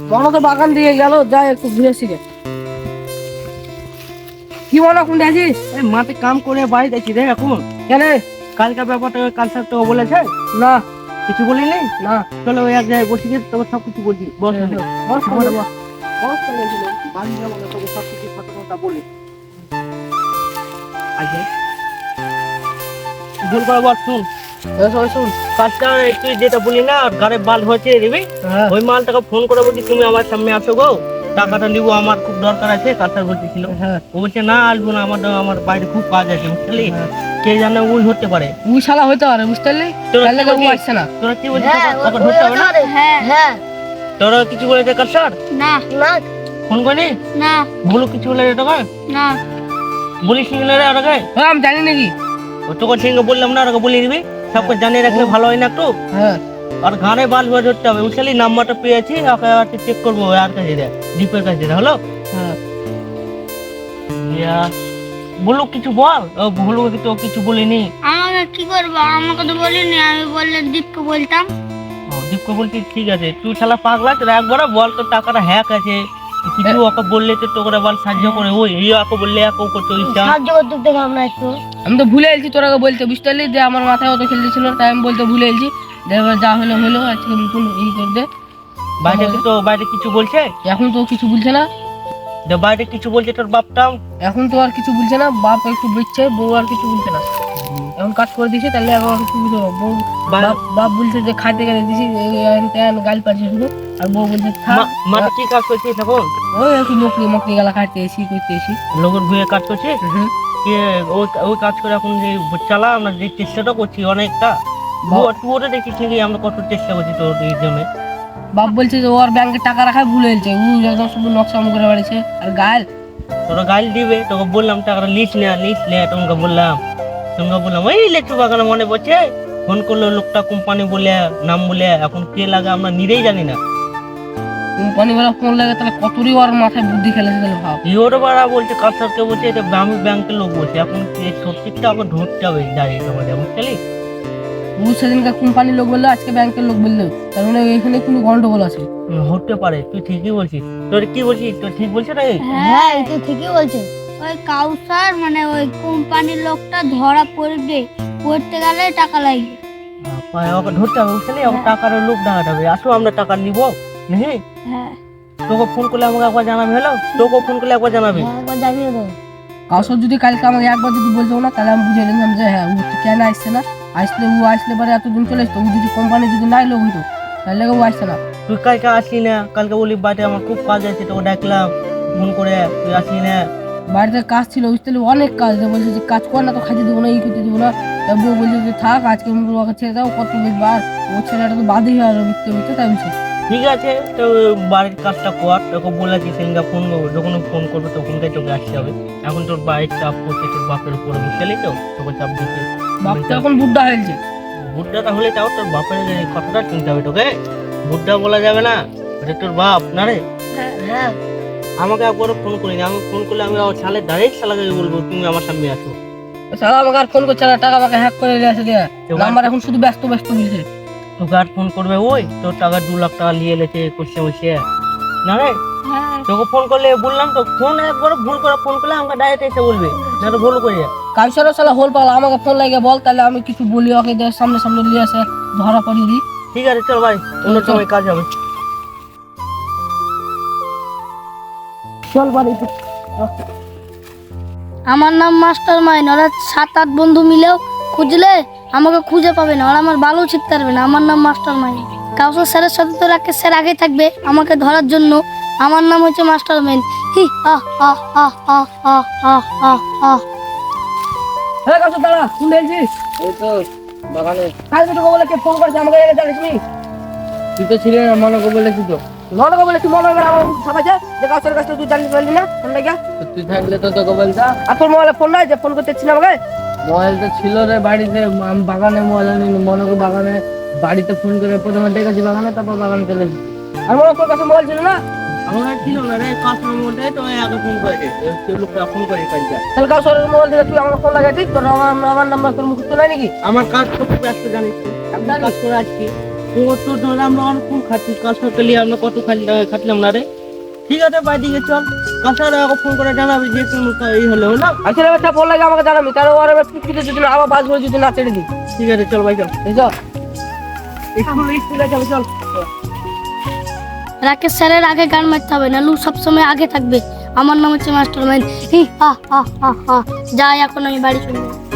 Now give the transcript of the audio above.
মনে তো বাগান দিয়ে গেল, যাই একটু ঘুরে আসি রে। কি বলো, কোনটা আছিস? এই মাঠে কাম করে বাড়ি যাচ্ছি রে এখন। কেন? কালকে ব্যাপারটা কাল স্যার তো বলেছে, না কিছু বলিনি। না, চলো ওই এক জায়গায় বসে গিয়ে তোকে সব কিছু বলছি। বস হ্যাঁ, বস, বস, বস, বস। বস, বাড়ি যাবো না, তোকে সব কিছু কথা বলি। আগে ভুল করে বল, শুন শোন। কাজটা তুই যেটা বলি না গাড়ি বাল হয়েছে দিবি, হ্যাঁ ওই মালটাকে ফোন করে বলছি তুমি আমার সামনে আসো গো, টাকাটা নিবো, আমার খুব দরকার আছে। কাজটা বলতেছিল, হ্যাঁ ও বলছে না আসবো না, আমার বাইরে খুব কাজ আছে বুঝলি। হ্যাঁ। কে জানে ওই হতে পারে। উই শালা হইতে পারে, বুঝতে পারলি? তোরা তাহলে কি ও বলছিস? আসছে না। তোরা কি বলছিস? ওকে ধরতে হবে না? হ্যাঁ তোরা কিছু বলেছে কাল স্যার না না ফোন করিনি? না বলো কিছু বলে রে তোকে? না বলিস নি রে ওটাকে? আমি জানি নাকি। ও তোকে সঙ্গে বললাম না, ওটাকে বলে দিবি, সবকে জানিয়ে রাখলে ভালো হয় না একটু। হ্যাঁ আর ঘাড়ে বাল হয়ে ধরতে হবে বুঝলি। নাম্বারটা পেয়েছি, ওকে চেক করবো আর কাছে রে, ডিপের কাছে রে। হলো হ্যাঁ। বলো কিছু বল। ও বলো তো কিছু বলিনি। আমাকে কি করবো? আমাকে তো বলিনি, আমি বললে দীপকে বলতাম। ও দীপকে বলছি ঠিক আছে, তুই শালা পাগলা, তোর একবার বল তোর টাকাটা হ্যাক আছে কিছু। ওকে বললে তো তোকে বল সাহায্য করে, ওই ওকে বললে ওকে করতে ইচ্ছা। সাহায্য করতে দেখলাম না একটু। আমি তো ভুলে গেছি তোরাকে বলতে, বুঝতে পারলি? যে আমার মাথায় অত খেলতেছিল, তাই আমি বলতে ভুলে গেছি। এবার যা হলো হলো, আজকে নতুন ই করে দে। বাইরে তো বাইরে কিছু বলছে? এখন তো কিছু বলছে না। বাইরে কিছু বলছে তোর বাপটাও? এখন তো আর কিছু বলছে না, বাপ একটু বুঝছে, বউ আর কিছু বলছে না। এখন কাজ করে দিছে, তাহলে এখন কিছু বুঝতে পারবো। বউ বাপ বলছে যে খাইতে গেলে দিছি, গাল পাচ্ছে শুধু। আর বউ বলছে থাক। মাঠে কি কাজ করছিস এখন? ওই একটু মকরি গালা খাইতে এসি, করতে এসি। লোকের ভুয়ে কাজ করছিস? ওই ওই কাজ করে এখন যে চালা, আমরা যে চেষ্টাটা করছি অনেকটা, তুই দেখি ঠিকই আমরা কত চেষ্টা করছি তোর এই জন্য। বাপ বলছে যে ওর ব্যাংকে টাকা রাখা ভুলে গেছে, ও একদম শুধু নকশাম করে বাড়িছে। আর গাল তোরা গাইল দিবে, তোকে বললাম টাকাটা লিস নে তোমাকে বললাম ওই লেচু বাগানে মনে পড়ছে, ফোন করলো লোকটা কোম্পানি বলে নাম বলে, এখন কে লাগে আমরা নিজেই জানি না। কোম্পানি বেলা ফোন লাগে, তাহলে কতরই ওর মাথায় বুদ্ধি খেলেছে তাহলে ভাব। ইওর বাড়া বলছে কাস্টারকে বলছে এটা আমি ব্যাংকের লোক বলছে, এখন এই সত্যিটা আবার ধরতে হবে দাঁড়িয়ে তোমাদের বুঝলি। ও সেদিনকার কোম্পানির লোক বললো, আজকে ব্যাংকের লোক বললো, তার মানে এখানে কোনো গন্ডগোল আছে। হতে পারে, তুই ঠিকই বলছিস। তোর কি বলছিস, তোর ঠিক বলছে না? হ্যাঁ এটা ঠিকই বলছে। ওই কাউসার মানে ওই কোম্পানির লোকটা ধরা পড়বে, পড়তে গেলে টাকা লাগবে। ওকে ধরতে হবে বুঝলি, ওকে টাকার লোক দেখাতে হবে। আসো আমরা টাকা নিবো নাকি? হ্যাঁ তোকে ফোন করলে আমাকে একবার জানাবি। হলো তোকে ফোন করলে একবার জানাবি। একবার জানিয়ে দেবো। কাউসর যদি কালকে আমাকে একবার যদি বলতো না, তাহলে আমি বুঝে নিলাম যে হ্যাঁ ও কেন আসছে না। আসলে পরে এতদিন চলে আসতো, ও যদি কোম্পানি যদি নাই লোক হইতো, তাহলে ও আসছে না। তুই কালকে আসলি না, কালকে বলি বাড়িতে আমার খুব কাজ আছে, তোকে ডাকলাম ফোন করে, তুই আসলি না। বাড়িতে কাজ ছিল, বুঝতে পারলি? অনেক কাজ। বলছে যে কাজ কর না তো খাইতে দেবো না, এই করতে দেবো না। তা বউ বলছে যে থাক, আজকে ওকে ছেড়ে দাও, কত বার ও ছেলেটা তো বাদই হয় আরো মিথ্যে তাই বলছে। ঠিক আছে, তো বাড়ির কাজটা কর, তোকে বলেছি সেদিনকে ফোন করবো, যখন ফোন করবে তখনটাই তোকে আসতে হবে। এখন তোর বাড়ির চাপ করছে তোর বাপের উপরে বুঝলি তো, তোকে চাপ দিচ্ছে। বাপ তো এখন বুদ্ধা হয়েছে। বুদ্ধটা হলে তাও তোর বাপের এই কথাটা শুনতে হবে তোকে। বুদ্ধা বলা যাবে না, এটা তোর বাপ না রে। হ্যাঁ আমাকে একবারও ফোন করিনি, আমি ফোন করলে আমি সালে ডাইরেক্ট সালাকে বলবো তুমি আমার সামনে আসো। সালা আমাকে আর ফোন করছে না, টাকা আমাকে হ্যাক করে নিয়ে আসে দেয়া। নাম্বার এখন শুধু ব্যস্ত ব্যস্ত বলছে। তোকে আর ফোন করবে, ওই তোর টাকা 2 লাখ টাকা নিয়ে এলেছে করছে বসে না রে। হ্যাঁ তোকে ফোন করলে বললাম তো, ফোন একবার ভুল করে ফোন করলে আমাকে ডাইরেক্ট এসে বলবে না তো ভুল করে। কালসরও সালা হোল পাগলা, আমাকে ফোন লাগিয়ে বল, তাহলে আমি কিছু বলি ওকে, যে সামনে সামনে নিয়ে আসে ধরা পড়িয়ে দিই। ঠিক আছে চল ভাই, অন্য সময় কাজ হবে। চল বাড়ি। আমার নাম মাস্টার মাইন। ওরা 7-8 বন্ধু মিলেও খুঁজলে আমাকে খুঁজে পাবে না, ওরা আমার বালু ছিটতে পারবে না। আমার নাম মাস্টার মাইন। কাউসার স্যারের সাথে তো রাকেশ স্যার আগে থাকবে আমাকে ধরার জন্য। আমার নাম হচ্ছে মাস্টার মাইন। হি আহ আহ আহ আহ আহ আহ আহ আহ। হ্যাঁ কাউসর দাঁড়া, শুন দেখছিস? এই তো বাগানে। কালকে তোকে বলে কে ফোন করেছে আমাকে, জানিস নি? তুই তো ছিলি না, মনে করে বলেছি তো। মনে বলে তুই মনে করে আমার ছাপাইছে যে কাউসরের কাছে তুই জানিস বললি না ফোন লাগিয়া। তুই থাকলে তো তোকে বলতাম। আর তোর মোবাইলে ফোন নাই যে ফোন করতে ছিল আমাকে? মোবাইল তো ছিল রে বাড়িতে, আমি বাগানে মোবাইল আনি, মনে করে বাগানে বাড়িতে ফোন করে প্রথমে ডেকেছি বাগানে, তারপর বাগানে চলে এসেছি। আর মনে তোর কাছে মোবাইল ছিল না? আমার ছিল না রে, কাস্টমার মধ্যে তো আগে ফোন করেছে, সেই লোকটা ফোন করে কাজটা। তাহলে কাউসরের মোবাইল থেকে তুই আমাকে ফোন লাগাইছিস? তোর আমার নাম্বার তোর মুখস্থ নাই নাকি? আমার কাজ খুব ব্যস্ত জানিস তো, আমি কাজ করে আসছি। কত ধরে আমরা অনেকক্ষণ খাচ্ছি কাঁচা লিয়ে আমরা কত খাটলাম না রে। ঠিক আছে ভাই দিকে চল, কাঁচার ফোন করে জানাবি যে কোনো এই হলে না। আচ্ছা বাচ্চা বললে যে আমাকে জানাবি, তাহলে ওর এবার পিছিয়ে যদি না আবার বাস করে যদি না ছেড়ে দিই। ঠিক আছে চল ভাই চল, এই চল স্কুলে যাবে চল। রাকেশ স্যারের আগে গান মারতে হবে, নালু সবসময় আগে থাকবে। আমার নাম হচ্ছে মাস্টার মাইন্ড। হি হা হা হা হা। যাই এখন আমি বাড়ি চলে যাই।